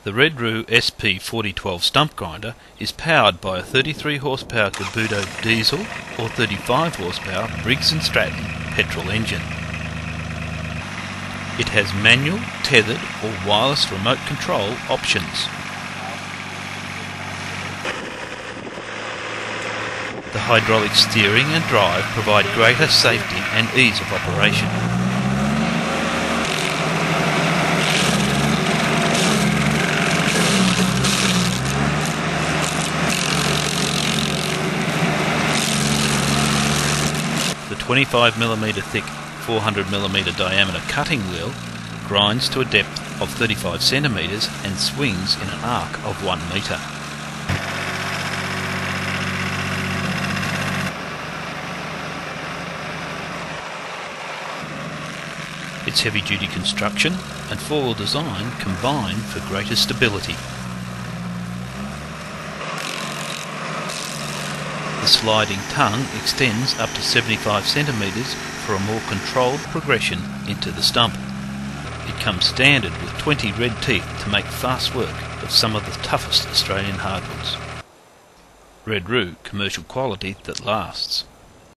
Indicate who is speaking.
Speaker 1: The Roo SP4012 stump grinder is powered by a 33 horsepower Kabuto diesel or 35 horsepower Briggs & Stratton petrol engine. It has manual, tethered or wireless remote control options. The hydraulic steering and drive provide greater safety and ease of operation. The 25mm thick 400mm diameter cutting wheel grinds to a depth of 35 centimeters and swings in an arc of 1 meter. Its heavy-duty construction and four-wheel design combine for greater stability. The sliding tongue extends up to 75 centimeters for a more controlled progression into the stump. It comes standard with 20 red teeth to make fast work of some of the toughest Australian hardwoods. Roo, commercial quality that lasts.